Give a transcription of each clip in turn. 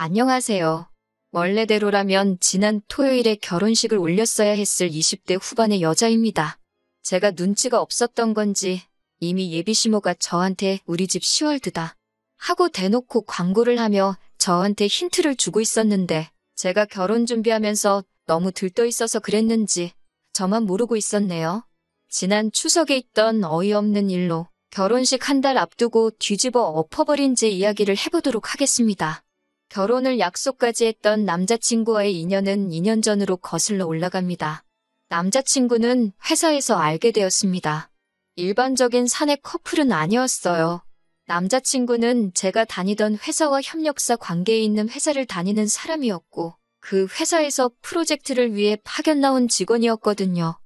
안녕하세요. 원래대로라면 지난 토요일에 결혼식을 올렸어야 했을 20대 후반의 여자입니다. 제가 눈치가 없었던 건지 이미 예비시모가 저한테 우리 집 시월드다 하고 대놓고 광고를 하며 저한테 힌트를 주고 있었는데 제가 결혼 준비하면서 너무 들떠 있어서 그랬는지 저만 모르고 있었네요. 지난 추석에 있던 어이없는 일로 결혼식 한 달 앞두고 뒤집어 엎어버린 제 이야기를 해보도록 하겠습니다. 결혼을 약속까지 했던 남자친구와의 인연은 2년 전으로 거슬러 올라갑니다. 남자친구는 회사에서 알게 되었습니다. 일반적인 사내 커플은 아니었어요. 남자친구는 제가 다니던 회사와 협력사 관계에 있는 회사를 다니는 사람이었고 그 회사에서 프로젝트를 위해 파견 나온 직원이었거든요.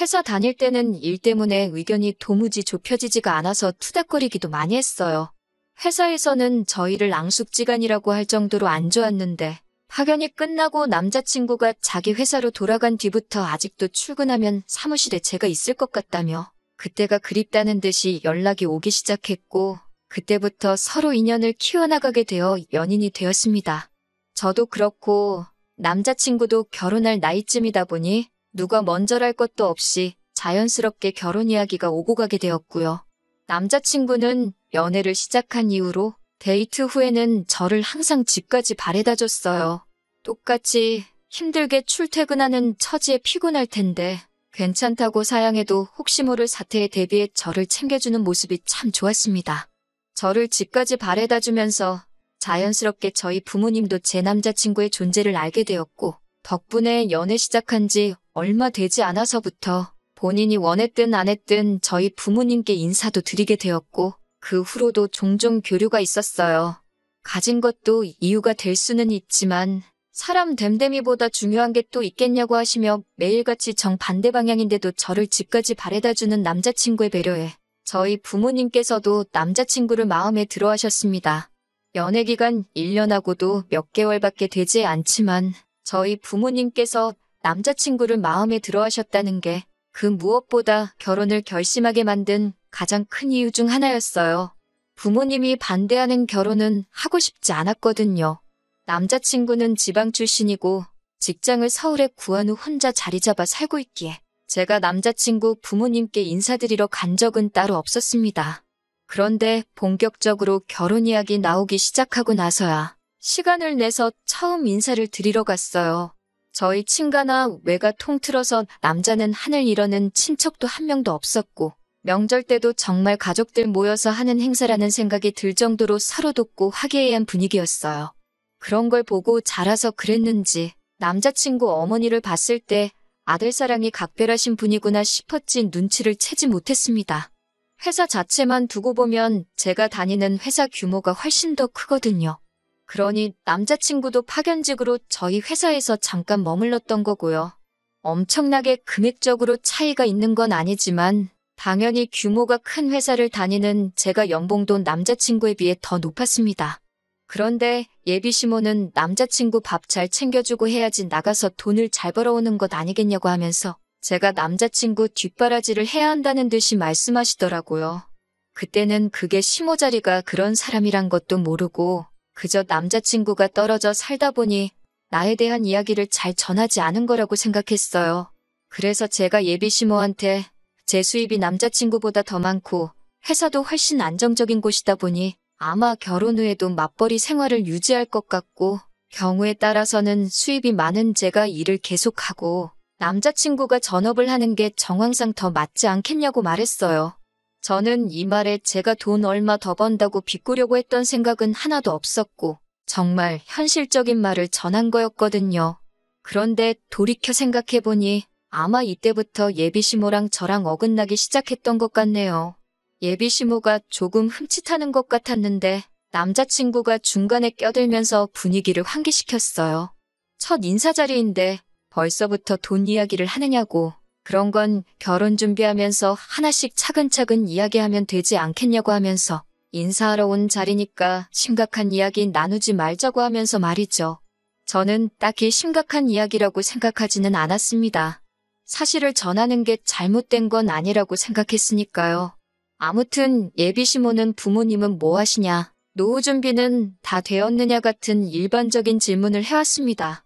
회사 다닐 때는 일 때문에 의견이 도무지 좁혀지지가 않아서 투닥거리기도 많이 했어요. 회사에서는 저희를 앙숙지간이라고 할 정도로 안 좋았는데 파견이 끝나고 남자친구가 자기 회사로 돌아간 뒤부터 아직도 출근하면 사무실에 제가 있을 것 같다며 그때가 그립다는 듯이 연락이 오기 시작했고 그때부터 서로 인연을 키워나가게 되어 연인이 되었습니다. 저도 그렇고 남자친구도 결혼할 나이쯤이다 보니 누가 먼저랄 것도 없이 자연스럽게 결혼 이야기가 오고 가게 되었고요. 남자친구는 연애를 시작한 이후로 데이트 후에는 저를 항상 집까지 바래다 줬어요. 똑같이 힘들게 출퇴근하는 처지에 피곤할 텐데 괜찮다고 사양해도 혹시 모를 사태에 대비해 저를 챙겨주는 모습이 참 좋았습니다. 저를 집까지 바래다 주면서 자연스럽게 저희 부모님도 제 남자친구의 존재를 알게 되었고 덕분에 연애 시작한 지 얼마 되지 않아서부터 본인이 원했든 안 했든 저희 부모님께 인사도 드리게 되었고 그 후로도 종종 교류가 있었어요. 가진 것도 이유가 될 수는 있지만 사람 됨됨이보다 중요한 게 또 있겠냐고 하시며 매일같이 정반대 방향인데도 저를 집까지 바래다주는 남자친구의 배려에 저희 부모님께서도 남자친구를 마음에 들어 하셨습니다. 연애기간 1년하고도 몇 개월밖에 되지 않지만 저희 부모님께서 남자친구를 마음에 들어 하셨다는 게 그 무엇보다 결혼을 결심하게 만든 가장 큰 이유 중 하나였어요. 부모님이 반대하는 결혼은 하고 싶지 않았거든요. 남자친구는 지방 출신이고 직장을 서울에 구한 후 혼자 자리 잡아 살고 있기에 제가 남자친구 부모님께 인사드리러 간 적은 따로 없었습니다. 그런데 본격적으로 결혼 이야기 나오기 시작하고 나서야 시간을 내서 처음 인사를 드리러 갔어요. 저희 친가나 외가 통틀어서 남자는 하늘 이러는 친척도 한 명도 없었고 명절 때도 정말 가족들 모여서 하는 행사라는 생각이 들 정도로 서로 돕고 화기애애한 분위기였어요. 그런 걸 보고 자라서 그랬는지 남자친구 어머니를 봤을 때 아들 사랑이 각별하신 분이구나 싶었지 눈치를 채지 못했습니다. 회사 자체만 두고 보면 제가 다니는 회사 규모가 훨씬 더 크거든요. 그러니 남자친구도 파견직으로 저희 회사에서 잠깐 머물렀던 거고요. 엄청나게 금액적으로 차이가 있는 건 아니지만 당연히 규모가 큰 회사를 다니는 제가 연봉도 남자친구에 비해 더 높았습니다. 그런데 예비시모는 남자친구 밥 잘 챙겨주고 해야지 나가서 돈을 잘 벌어오는 것 아니겠냐고 하면서 제가 남자친구 뒷바라지를 해야 한다는 듯이 말씀하시더라고요. 그때는 그게 시모 자리가 그런 사람이란 것도 모르고 그저 남자친구가 떨어져 살다 보니 나에 대한 이야기를 잘 전하지 않은 거라고 생각했어요. 그래서 제가 예비시모한테 제 수입이 남자친구보다 더 많고 회사도 훨씬 안정적인 곳이다 보니 아마 결혼 후에도 맞벌이 생활을 유지할 것 같고 경우에 따라서는 수입이 많은 제가 일을 계속하고 남자친구가 전업을 하는 게 정황상 더 맞지 않겠냐고 말했어요. 저는 이 말에 제가 돈 얼마 더 번다고 비꼬려고 했던 생각은 하나도 없었고 정말 현실적인 말을 전한 거였거든요. 그런데 돌이켜 생각해보니 아마 이때부터 예비시모랑 저랑 어긋나기 시작했던 것 같네요. 예비시모가 조금 흠칫하는 것 같았는데 남자친구가 중간에 껴들면서 분위기를 환기시켰어요. 첫 인사 자리인데 벌써부터 돈 이야기를 하느냐고. 그런 건 결혼 준비하면서 하나씩 차근차근 이야기하면 되지 않겠냐고 하면서 인사하러 온 자리니까 심각한 이야기 나누지 말자고 하면서 말이죠. 저는 딱히 심각한 이야기라고 생각하지는 않았습니다. 사실을 전하는 게 잘못된 건 아니라고 생각했으니까요. 아무튼 예비시모는 부모님은 뭐 하시냐, 노후 준비는 다 되었느냐 같은 일반적인 질문을 해왔습니다.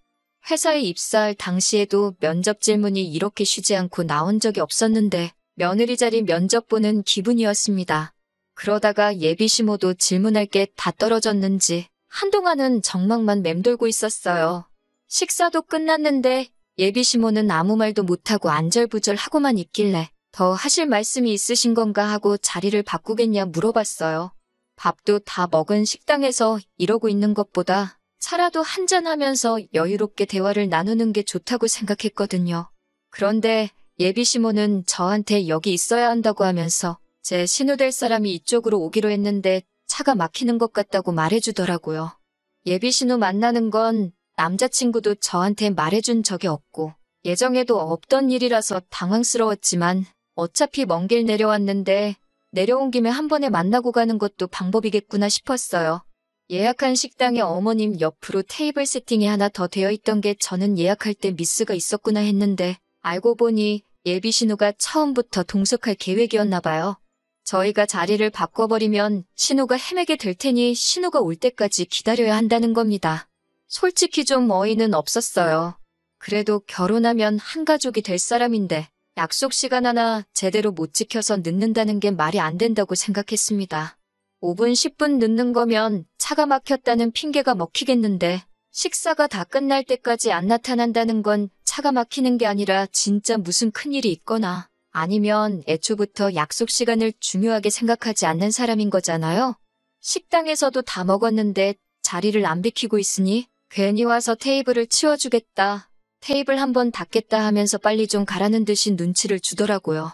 회사에 입사할 당시에도 면접 질문이 이렇게 쉬지 않고 나온 적이 없었는데 며느리 자리 면접 보는 기분이었습니다. 그러다가 예비시모도 질문할 게 다 떨어졌는지 한동안은 정막만 맴돌고 있었어요. 식사도 끝났는데 예비시모는 아무 말도 못하고 안절부절하고만 있길래 더 하실 말씀이 있으신 건가 하고 자리를 바꾸겠냐 물어봤어요. 밥도 다 먹은 식당에서 이러고 있는 것보다 차라도 한잔하면서 여유롭게 대화를 나누는 게 좋다고 생각했거든요. 그런데 예비시모는 저한테 여기 있어야 한다고 하면서 제 신우될 사람이 이쪽으로 오기로 했는데 차가 막히는 것 같다고 말해주더라고요. 예비신우 만나는 건 남자친구도 저한테 말해준 적이 없고 예정에도 없던 일이라서 당황스러웠지만 어차피 먼 길 내려왔는데 내려온 김에 한 번에 만나고 가는 것도 방법이겠구나 싶었어요. 예약한 식당에 어머님 옆으로 테이블 세팅이 하나 더 되어 있던 게 저는 예약할 때 미스가 있었구나 했는데 알고 보니 예비신우가 처음부터 동석할 계획이었나 봐요. 저희가 자리를 바꿔버리면 신우가 헤매게 될 테니 신우가 올 때까지 기다려야 한다는 겁니다. 솔직히 좀 어이는 없었어요. 그래도 결혼하면 한 가족이 될 사람인데 약속 시간 하나 제대로 못 지켜서 늦는다는 게 말이 안 된다고 생각했습니다. 5분, 10분 늦는 거면 차가 막혔다는 핑계가 먹히겠는데 식사가 다 끝날 때까지 안 나타난다는 건 차가 막히는 게 아니라 진짜 무슨 큰일이 있거나 아니면 애초부터 약속 시간을 중요하게 생각하지 않는 사람인 거잖아요. 식당에서도 다 먹었는데 자리를 안 비키고 있으니 괜히 와서 테이블을 치워주겠다. 테이블 한번 닦겠다 하면서 빨리 좀 가라는 듯이 눈치를 주더라고요.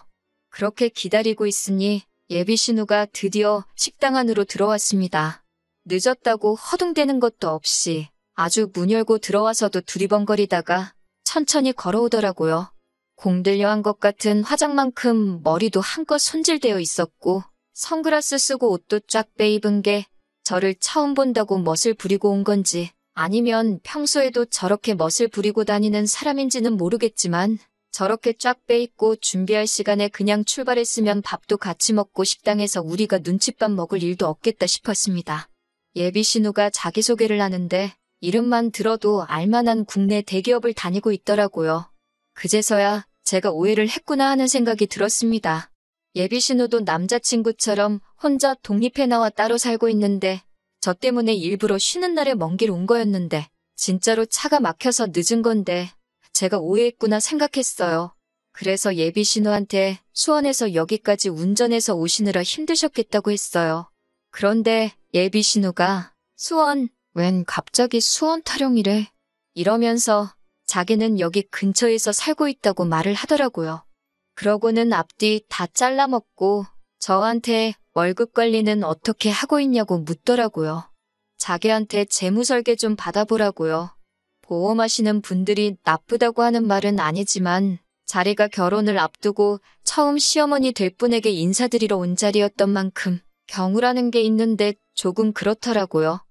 그렇게 기다리고 있으니 예비신우가 드디어 식당 안으로 들어왔습니다. 늦었다고 허둥대는 것도 없이 아주 문 열고 들어와서도 두리번거리다가 천천히 걸어오더라고요. 공들여한 것 같은 화장만큼 머리도 한껏 손질되어 있었고 선글라스 쓰고 옷도 쫙 빼입은 게 저를 처음 본다고 멋을 부리고 온 건지 아니면 평소에도 저렇게 멋을 부리고 다니는 사람인지는 모르겠지만 저렇게 쫙 빼입고 준비할 시간에 그냥 출발했으면 밥도 같이 먹고 식당에서 우리가 눈칫밥 먹을 일도 없겠다 싶었습니다. 예비신우가 자기소개를 하는데 이름만 들어도 알만한 국내 대기업을 다니고 있더라고요. 그제서야 제가 오해를 했구나 하는 생각이 들었습니다. 예비신우도 남자친구처럼 혼자 독립해 나와 따로 살고 있는데 저 때문에 일부러 쉬는 날에 먼 길 온 거였는데 진짜로 차가 막혀서 늦은 건데 제가 오해했구나 생각했어요. 그래서 예비신우한테 수원에서 여기까지 운전해서 오시느라 힘드셨겠다고 했어요. 그런데 예비신우가 수원, 웬 갑자기 수원 타령이래. 이러면서 자기는 여기 근처에서 살고 있다고 말을 하더라고요. 그러고는 앞뒤 다 잘라먹고 저한테 월급 관리는 어떻게 하고 있냐고 묻더라고요. 자기한테 재무설계 좀 받아보라고요. 보험하시는 분들이 나쁘다고 하는 말은 아니지만 자리가 결혼을 앞두고 처음 시어머니 될 분에게 인사드리러 온 자리였던 만큼 경우라는 게 있는데 조금 그렇더라고요.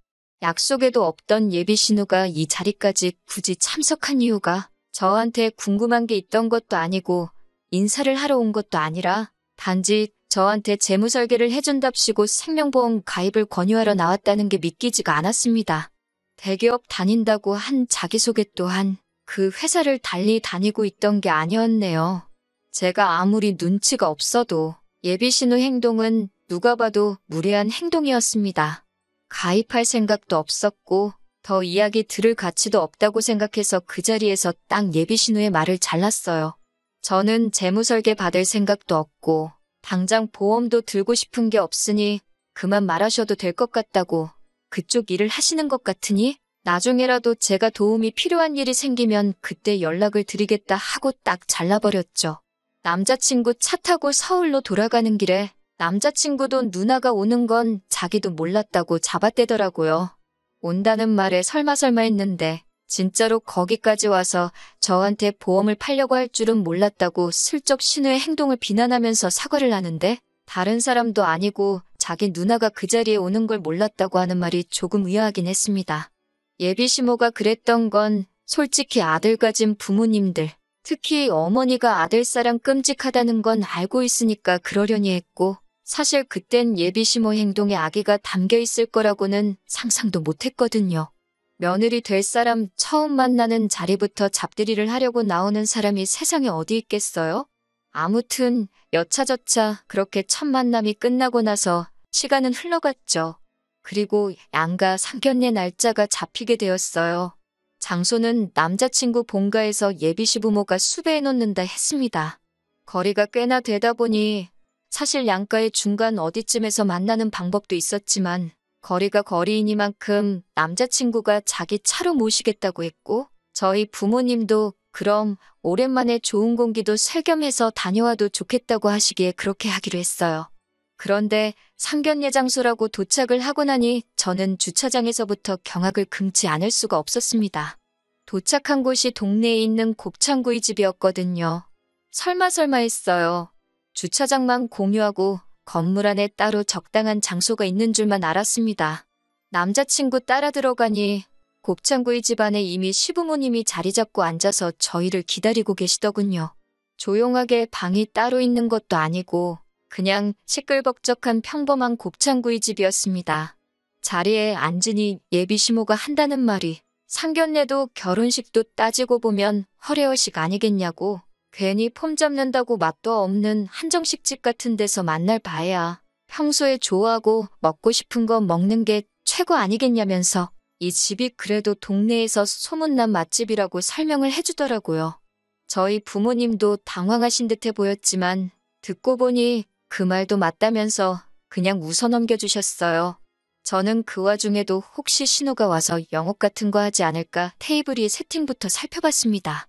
약속에도 없던 예비신우가 이 자리까지 굳이 참석한 이유가 저한테 궁금한 게 있던 것도 아니고 인사를 하러 온 것도 아니라 단지 저한테 재무설계를 해준답시고 생명보험 가입을 권유하러 나왔다는 게 믿기지가 않았습니다. 대기업 다닌다고 한 자기소개 또한 그 회사를 달리 다니고 있던 게 아니었네요. 제가 아무리 눈치가 없어도 예비신우 행동은 누가 봐도 무례한 행동이었습니다. 가입할 생각도 없었고 더 이야기 들을 가치도 없다고 생각해서 그 자리에서 딱 예비신우의 말을 잘랐어요. 저는 재무설계 받을 생각도 없고 당장 보험도 들고 싶은 게 없으니 그만 말하셔도 될 것 같다고 그쪽 일을 하시는 것 같으니 나중에라도 제가 도움이 필요한 일이 생기면 그때 연락을 드리겠다 하고 딱 잘라버렸죠. 남자친구 차 타고 서울로 돌아가는 길에 남자친구도 누나가 오는 건 자기도 몰랐다고 잡아떼더라고요. 온다는 말에 설마 했는데 진짜로 거기까지 와서 저한테 보험을 팔려고 할 줄은 몰랐다고 슬쩍 신우의 행동을 비난하면서 사과를 하는데 다른 사람도 아니고 자기 누나가 그 자리에 오는 걸 몰랐다고 하는 말이 조금 의아하긴 했습니다. 예비시모가 그랬던 건 솔직히 아들 가진 부모님들, 특히 어머니가 아들 사랑 끔찍하다는 건 알고 있으니까 그러려니 했고 사실 그땐 예비시모 행동에 악의가 담겨 있을 거라고는 상상도 못했거든요. 며느리 될 사람 처음 만나는 자리부터 잡들이를 하려고 나오는 사람이 세상에 어디 있겠어요? 아무튼 여차저차 그렇게 첫 만남이 끝나고 나서 시간은 흘러갔죠. 그리고 양가 상견례 날짜가 잡히게 되었어요. 장소는 남자친구 본가에서 예비시부모가 수배해 놓는다 했습니다. 거리가 꽤나 되다 보니 사실 양가의 중간 어디쯤에서 만나는 방법도 있었지만 거리가 거리이니만큼 남자친구가 자기 차로 모시겠다고 했고 저희 부모님도 그럼 오랜만에 좋은 공기도 쐴겸해서 다녀와도 좋겠다고 하시기에 그렇게 하기로 했어요. 그런데 상견례 장소라고 도착을 하고 나니 저는 주차장에서부터 경악을 금치 않을 수가 없었습니다. 도착한 곳이 동네에 있는 곱창구이 집이었거든요. 설마 했어요. 주차장만 공유하고 건물 안에 따로 적당한 장소가 있는 줄만 알았습니다. 남자친구 따라 들어가니 곱창구이 집 안에 이미 시부모님이 자리 잡고 앉아서 저희를 기다리고 계시더군요. 조용하게 방이 따로 있는 것도 아니고 그냥 시끌벅적한 평범한 곱창구이 집이었습니다. 자리에 앉으니 예비시모가 한다는 말이 상견례도 결혼식도 따지고 보면 허례허식 아니겠냐고 괜히 폼 잡는다고 맛도 없는 한정식집 같은 데서 만날 바에야 평소에 좋아하고 먹고 싶은 거 먹는 게 최고 아니겠냐면서 이 집이 그래도 동네에서 소문난 맛집이라고 설명을 해주더라고요. 저희 부모님도 당황하신 듯해 보였지만 듣고 보니 그 말도 맞다면서 그냥 웃어 넘겨주셨어요. 저는 그 와중에도 혹시 신호가 와서 영업 같은 거 하지 않을까 테이블 위의 세팅부터 살펴봤습니다.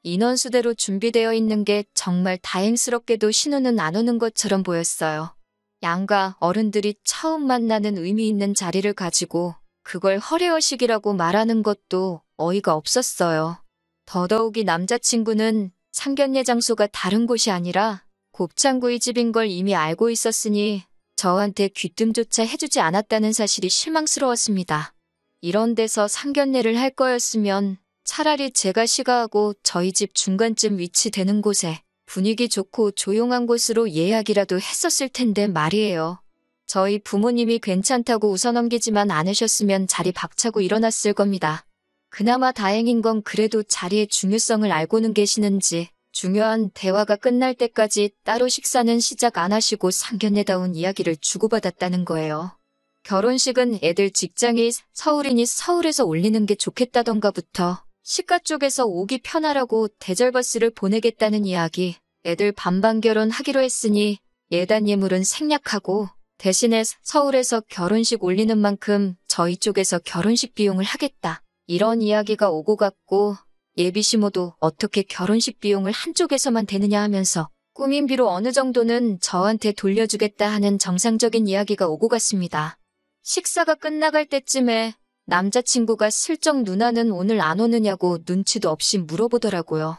인원수대로 준비되어 있는 게 정말 다행스럽게도 신호는 안 오는 것처럼 보였어요. 양가 어른들이 처음 만나는 의미 있는 자리를 가지고 그걸 허례허식이라고 말하는 것도 어이가 없었어요. 더더욱이 남자친구는 상견례 장소가 다른 곳이 아니라 곱창구이 집인 걸 이미 알고 있었으니 저한테 귀뜸조차 해주지 않았다는 사실이 실망스러웠습니다. 이런 데서 상견례를 할 거였으면 차라리 제가 시가하고 저희 집 중간쯤 위치되는 곳에 분위기 좋고 조용한 곳으로 예약이라도 했었을 텐데 말이에요. 저희 부모님이 괜찮다고 웃어넘기지만 않으셨으면 자리 박차고 일어났을 겁니다. 그나마 다행인 건 그래도 자리의 중요성을 알고는 계시는지 중요한 대화가 끝날 때까지 따로 식사는 시작 안 하시고 상견례다운 이야기를 주고받았다는 거예요. 결혼식은 애들 직장이 서울이니 서울에서 올리는 게 좋겠다던가부터 시가 쪽에서 오기 편하라고 대절버스를 보내겠다는 이야기, 애들 반반 결혼하기로 했으니 예단 예물은 생략하고 대신에 서울에서 결혼식 올리는 만큼 저희 쪽에서 결혼식 비용을 하겠다. 이런 이야기가 오고 갔고 예비시모도 어떻게 결혼식 비용을 한쪽에서만 대느냐 하면서 꾸민비로 어느 정도는 저한테 돌려주겠다 하는 정상적인 이야기가 오고 갔습니다. 식사가 끝나갈 때쯤에 남자친구가 슬쩍 누나는 오늘 안 오느냐고 눈치도 없이 물어보더라고요.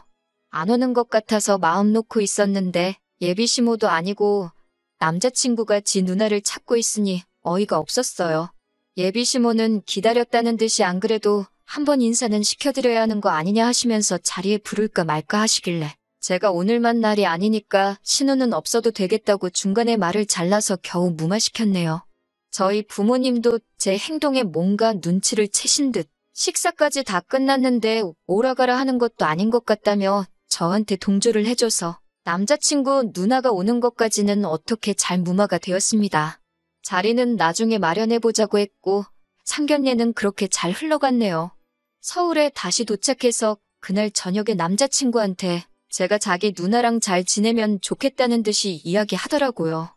안 오는 것 같아서 마음 놓고 있었는데 예비시모도 아니고 남자친구가 지 누나를 찾고 있으니 어이가 없었어요. 예비시모는 기다렸다는 듯이 안 그래도 한번 인사는 시켜드려야 하는 거 아니냐 하시면서 자리에 부를까 말까 하시길래 제가 오늘만 날이 아니니까 신호는 없어도 되겠다고 중간에 말을 잘라서 겨우 무마시켰네요. 저희 부모님도 제 행동에 뭔가 눈치를 채신 듯 식사까지 다 끝났는데 오라가라 하는 것도 아닌 것 같다며 저한테 동조를 해줘서 남자친구 누나가 오는 것까지는 어떻게 잘 무마가 되었습니다. 자리는 나중에 마련해보자고 했고 상견례는 그렇게 잘 흘러갔네요. 서울에 다시 도착해서 그날 저녁에 남자친구한테 제가 자기 누나랑 잘 지내면 좋겠다는 듯이 이야기하더라고요.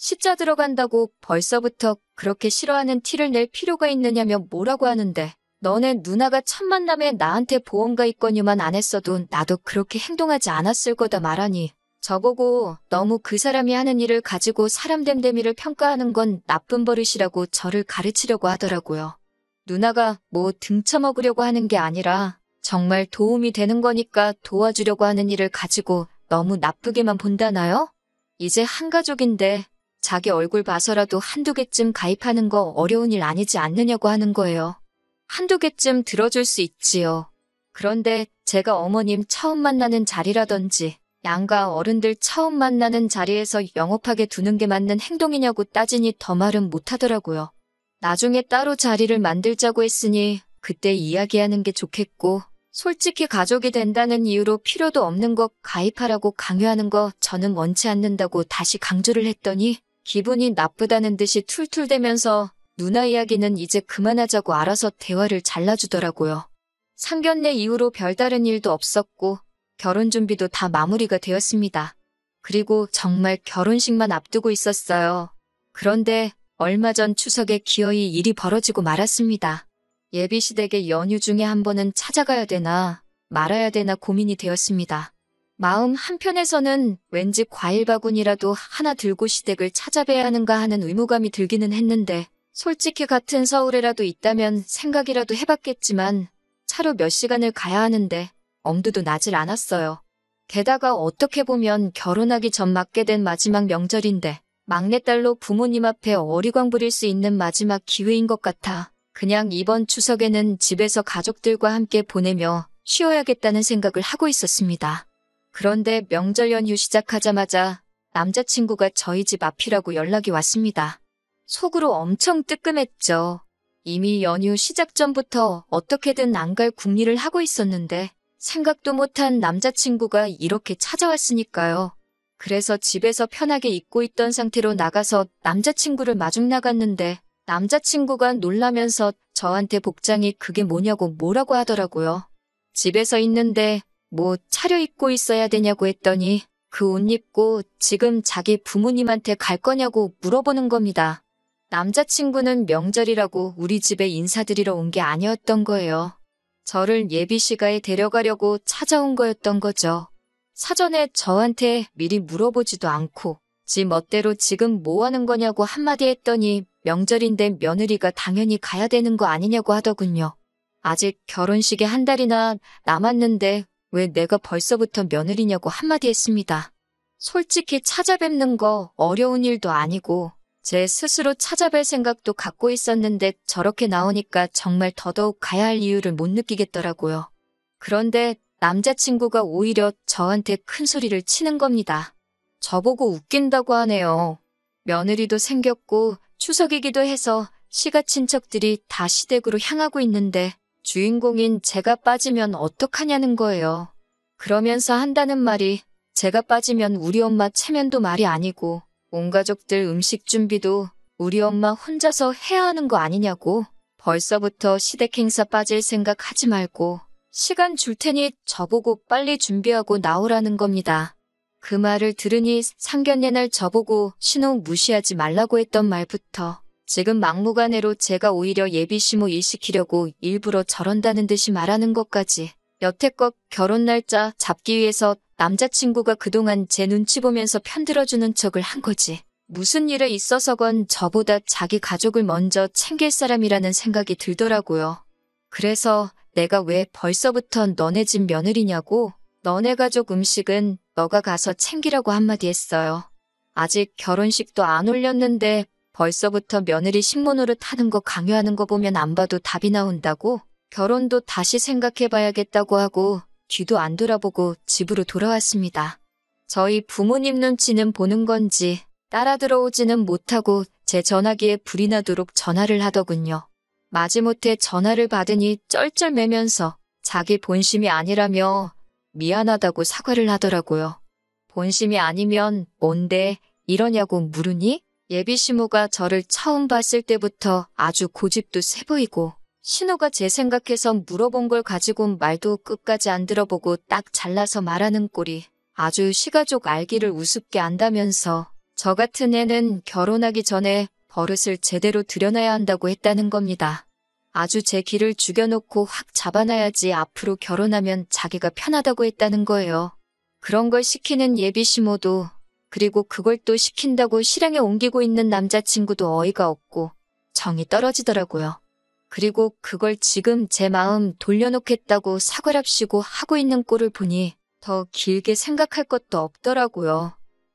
시자 들어간다고 벌써부터 그렇게 싫어하는 티를 낼 필요가 있느냐며 뭐라고 하는데 너네 누나가 첫 만남에 나한테 보험가 있거니만 안 했어도 나도 그렇게 행동하지 않았을 거다 말하니 저보고 너무 그 사람이 하는 일을 가지고 사람 됨됨이를 평가하는 건 나쁜 버릇이라고 저를 가르치려고 하더라고요. 누나가 뭐 등쳐먹으려고 하는 게 아니라 정말 도움이 되는 거니까 도와주려고 하는 일을 가지고 너무 나쁘게만 본다나요? 이제 한 가족인데 자기 얼굴 봐서라도 한두 개쯤 가입하는 거 어려운 일 아니지 않느냐고 하는 거예요. 한두 개쯤 들어줄 수 있지요. 그런데 제가 어머님 처음 만나는 자리라든지 양가 어른들 처음 만나는 자리에서 영업하게 두는 게 맞는 행동이냐고 따지니 더 말은 못하더라고요. 나중에 따로 자리를 만들자고 했으니 그때 이야기하는 게 좋겠고, 솔직히 가족이 된다는 이유로 필요도 없는 거 가입하라고 강요하는 거 저는 원치 않는다고 다시 강조를 했더니 기분이 나쁘다는 듯이 툴툴대면서 누나 이야기는 이제 그만하자고 알아서 대화를 잘라주더라고요. 상견례 이후로 별다른 일도 없었고 결혼 준비도 다 마무리가 되었습니다. 그리고 정말 결혼식만 앞두고 있었어요. 그런데 얼마 전 추석에 기어이 일이 벌어지고 말았습니다. 예비시댁의 연휴 중에 한 번은 찾아가야 되나 말아야 되나 고민이 되었습니다. 마음 한편에서는 왠지 과일 바구니라도 하나 들고 시댁을 찾아뵈야 하는가 하는 의무감이 들기는 했는데, 솔직히 같은 서울에라도 있다면 생각이라도 해봤겠지만 차로 몇 시간을 가야 하는데 엄두도 나질 않았어요. 게다가 어떻게 보면 결혼하기 전 맞게 된 마지막 명절인데 막내딸로 부모님 앞에 어리광 부릴 수 있는 마지막 기회인 것 같아 그냥 이번 추석에는 집에서 가족들과 함께 보내며 쉬어야겠다는 생각을 하고 있었습니다. 그런데 명절 연휴 시작하자마자 남자친구가 저희 집 앞이라고 연락이 왔습니다. 속으로 엄청 뜨끔했죠. 이미 연휴 시작 전부터 어떻게든 안 갈 궁리를 하고 있었는데 생각도 못한 남자친구가 이렇게 찾아왔으니까요. 그래서 집에서 편하게 있고 있던 상태로 나가서 남자친구를 마중 나갔는데 남자친구가 놀라면서 저한테 복장이 그게 뭐냐고 뭐라고 하더라고요. 집에서 있는데 뭐 차려입고 있어야 되냐고 했더니 그 옷 입고 지금 자기 부모님한테 갈 거냐고 물어보는 겁니다. 남자친구는 명절이라고 우리 집에 인사드리러 온 게 아니었던 거예요. 저를 예비시가에 데려가려고 찾아온 거였던 거죠. 사전에 저한테 미리 물어보지도 않고 지 멋대로 지금 뭐 하는 거냐고 한마디 했더니 명절인데 며느리가 당연히 가야 되는 거 아니냐고 하더군요. 아직 결혼식에 한 달이나 남았는데 왜 내가 벌써부터 며느리냐고 한마디 했습니다. 솔직히 찾아뵙는 거 어려운 일도 아니고 제 스스로 찾아뵐 생각도 갖고 있었는데 저렇게 나오니까 정말 더더욱 가야 할 이유를 못 느끼겠더라고요. 그런데 남자친구가 오히려 저한테 큰 소리를 치는 겁니다. 저보고 웃긴다고 하네요. 며느리도 생겼고 추석이기도 해서 시가 친척들이 다 시댁으로 향하고 있는데 주인공인 제가 빠지면 어떡하냐는 거예요. 그러면서 한다는 말이 제가 빠지면 우리 엄마 체면도 말이 아니고 온 가족들 음식 준비도 우리 엄마 혼자서 해야 하는 거 아니냐고. 벌써부터 시댁 행사 빠질 생각 하지 말고 시간 줄 테니 저보고 빨리 준비하고 나오라는 겁니다. 그 말을 들으니 상견례 날 저보고 신혼 무시하지 말라고 했던 말부터 지금 막무가내로 제가 오히려 예비시모 일 시키려고 일부러 저런다는 듯이 말하는 것까지 여태껏 결혼 날짜 잡기 위해서 남자친구가 그동안 제 눈치 보면서 편들어주는 척을 한 거지. 무슨 일에 있어서건 저보다 자기 가족을 먼저 챙길 사람이라는 생각이 들더라고요. 그래서 내가 왜 벌써부터 너네 집 며느리냐고 너네 가족 음식은 너가 가서 챙기라고 한마디 했어요. 아직 결혼식도 안 올렸는데 벌써부터 며느리 신문으로 타는 거 강요하는 거 보면 안 봐도 답이 나온다고 결혼도 다시 생각해봐야겠다고 하고 뒤도 안 돌아보고 집으로 돌아왔습니다. 저희 부모님 눈치는 보는 건지 따라 들어오지는 못하고 제 전화기에 불이 나도록 전화를 하더군요. 마지못해 전화를 받으니 쩔쩔매면서 자기 본심이 아니라며 미안하다고 사과를 하더라고요. 본심이 아니면 뭔데 이러냐고 물으니 예비시모가 저를 처음 봤을 때부터 아주 고집도 세 보이고 신호가 제 생각해서 물어본 걸 가지고 말도 끝까지 안 들어보고 딱 잘라서 말하는 꼴이 아주 시가족 알기를 우습게 안다면서 저 같은 애는 결혼하기 전에 버릇을 제대로 들여놔야 한다고 했다는 겁니다. 아주 제 길을 죽여놓고 확 잡아놔야지 앞으로 결혼하면 자기가 편하다고 했다는 거예요. 그런 걸 시키는 예비시모도 그리고 그걸 또 시킨다고 실행에 옮기고 있는 남자친구도 어이가 없고 정이 떨어지더라고요. 그리고 그걸 지금 제 마음 돌려놓겠다고 사과랍시고 하고 있는 꼴을 보니 더 길게 생각할 것도 없더라고요.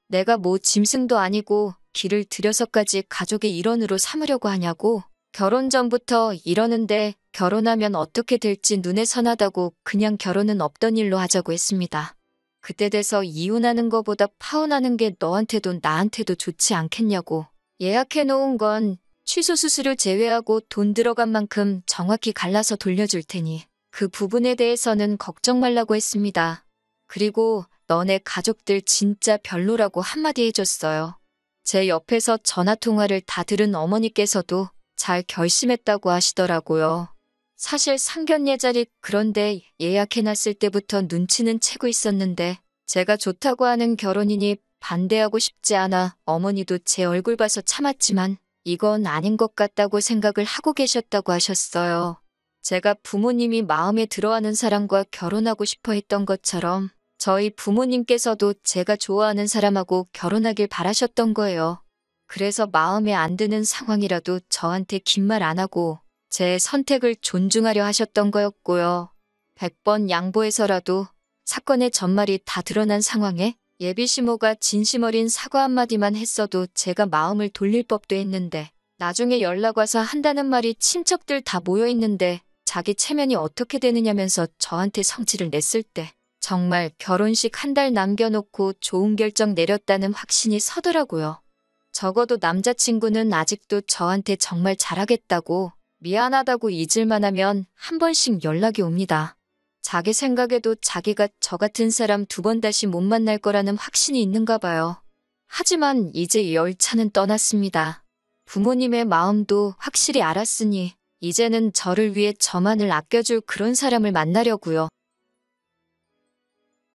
내가 뭐 짐승도 아니고 길을 들여서까지 가족의 일원으로 삼으려고 하냐고. 결혼 전부터 이러는데 결혼하면 어떻게 될지 눈에 선하다고 그냥 결혼은 없던 일로 하자고 했습니다. 그때 돼서 이혼하는 거보다 파혼하는 게 너한테도 나한테도 좋지 않겠냐고. 예약해놓은 건 취소 수수료 제외하고 돈 들어간 만큼 정확히 갈라서 돌려줄 테니 그 부분에 대해서는 걱정 말라고 했습니다. 그리고 너네 가족들 진짜 별로라고 한마디 해줬어요. 제 옆에서 전화통화를 다 들은 어머니께서도 잘 결심했다고 하시더라고요. 사실 상견례 자리 그런데 예약해놨을 때부터 눈치는 채고 있었는데 제가 좋다고 하는 결혼이니 반대하고 싶지 않아 어머니도 제 얼굴 봐서 참았지만 이건 아닌 것 같다고 생각을 하고 계셨다고 하셨어요. 제가 부모님이 마음에 들어하는 사람과 결혼하고 싶어 했던 것처럼 저희 부모님께서도 제가 좋아하는 사람하고 결혼하길 바라셨던 거예요. 그래서 마음에 안 드는 상황이라도 저한테 긴 말 안 하고 제 선택을 존중하려 하셨던 거였고요. 100번 양보해서라도 사건의 전말이 다 드러난 상황에 예비시모가 진심 어린 사과 한마디만 했어도 제가 마음을 돌릴 법도 했는데 나중에 연락 와서 한다는 말이 친척들 다 모여있는데 자기 체면이 어떻게 되느냐면서 저한테 성질을 냈을 때 정말 결혼식 한 달 남겨놓고 좋은 결정 내렸다는 확신이 서더라고요. 적어도 남자친구는 아직도 저한테 정말 잘하겠다고 미안하다고 잊을만 하면 한 번씩 연락이 옵니다. 자기 생각에도 자기가 저 같은 사람 2번 다시 못 만날 거라는 확신이 있는가 봐요. 하지만 이제 열차는 떠났습니다. 부모님의 마음도 확실히 알았으니 이제는 저를 위해 저만을 아껴줄 그런 사람을 만나려고요.